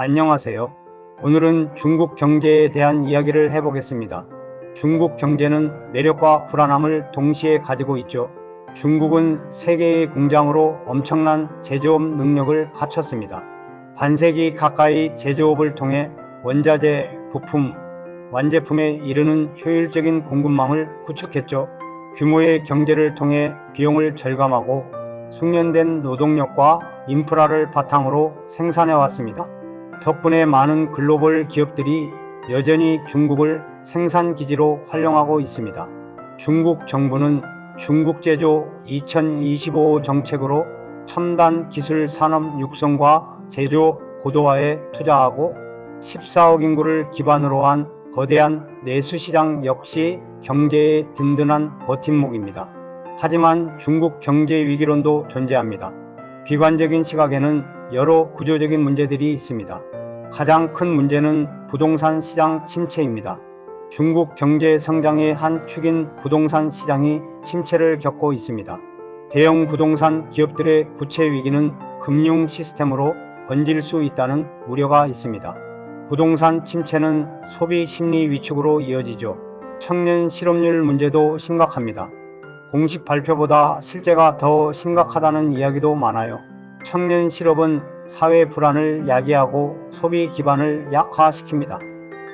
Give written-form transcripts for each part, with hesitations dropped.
안녕하세요. 오늘은 중국 경제에 대한 이야기를 해보겠습니다. 중국 경제는 매력과 불안함을 동시에 가지고 있죠. 중국은 세계의 공장으로 엄청난 제조업 능력을 갖췄습니다. 반세기 가까이 제조업을 통해 원자재, 부품, 완제품에 이르는 효율적인 공급망을 구축했죠. 규모의 경제를 통해 비용을 절감하고 숙련된 노동력과 인프라를 바탕으로 생산해왔습니다. 덕분에 많은 글로벌 기업들이 여전히 중국을 생산기지로 활용하고 있습니다. 중국 정부는 중국제조 2025 정책으로 첨단 기술 산업 육성과 제조 고도화에 투자하고 14억 인구를 기반으로 한 거대한 내수시장 역시 경제의 든든한 버팀목입니다. 하지만 중국 경제 위기론도 존재합니다. 비관적인 시각에는 여러 구조적인 문제들이 있습니다. 가장 큰 문제는 부동산 시장 침체입니다. 중국 경제 성장의 한 축인 부동산 시장이 침체를 겪고 있습니다. 대형 부동산 기업들의 부채 위기는 금융 시스템으로 번질 수 있다는 우려가 있습니다. 부동산 침체는 소비 심리 위축으로 이어지죠. 청년 실업률 문제도 심각합니다. 공식 발표보다 실제가 더 심각하다는 이야기도 많아요. 청년 실업은 사회 불안을 야기하고 소비 기반을 약화시킵니다.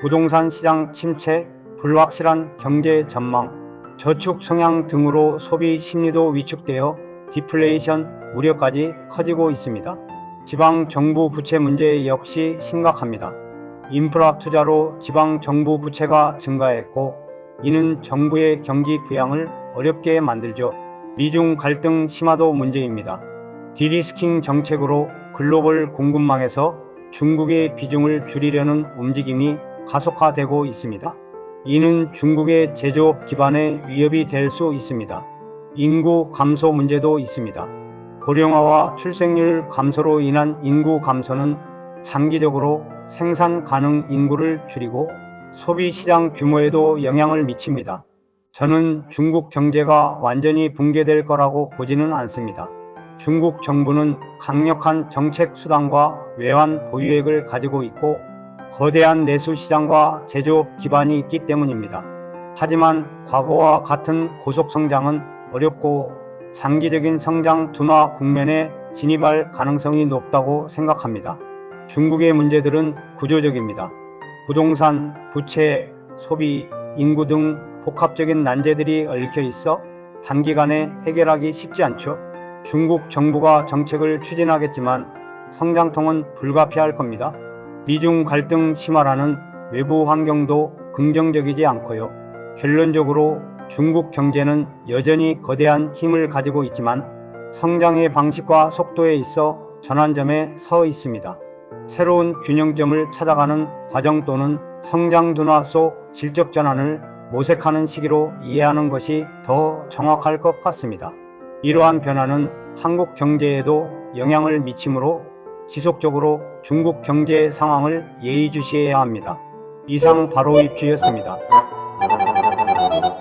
부동산 시장 침체, 불확실한 경제 전망, 저축 성향 등으로 소비 심리도 위축되어 디플레이션 우려까지 커지고 있습니다. 지방 정부 부채 문제 역시 심각합니다. 인프라 투자로 지방 정부 부채가 증가했고 이는 정부의 경기 부양을 어렵게 만들죠. 미중 갈등 심화도 문제입니다. 디리스킹 정책으로 글로벌 공급망에서 중국의 비중을 줄이려는 움직임이 가속화되고 있습니다. 이는 중국의 제조업 기반에 위협이 될 수 있습니다. 인구 감소 문제도 있습니다. 고령화와 출생률 감소로 인한 인구 감소는 장기적으로 생산 가능 인구를 줄이고 소비 시장 규모에도 영향을 미칩니다. 저는 중국 경제가 완전히 붕괴될 거라고 보지는 않습니다. 중국 정부는 강력한 정책 수단과 외환 보유액을 가지고 있고 거대한 내수 시장과 제조업 기반이 있기 때문입니다. 하지만 과거와 같은 고속 성장은 어렵고 장기적인 성장 둔화 국면에 진입할 가능성이 높다고 생각합니다. 중국의 문제들은 구조적입니다. 부동산, 부채, 소비, 인구 등 복합적인 난제들이 얽혀 있어 단기간에 해결하기 쉽지 않죠. 중국 정부가 정책을 추진하겠지만 성장통은 불가피할 겁니다. 미중 갈등 심화라는 외부 환경도 긍정적이지 않고요. 결론적으로 중국 경제는 여전히 거대한 힘을 가지고 있지만 성장의 방식과 속도에 있어 전환점에 서 있습니다. 새로운 균형점을 찾아가는 과정 또는 성장 둔화 속 질적 전환을 모색하는 시기로 이해하는 것이 더 정확할 것 같습니다. 이러한 변화는 한국 경제에도 영향을 미치므로 지속적으로 중국 경제 상황을 예의주시해야 합니다. 이상 바로 입주였습니다.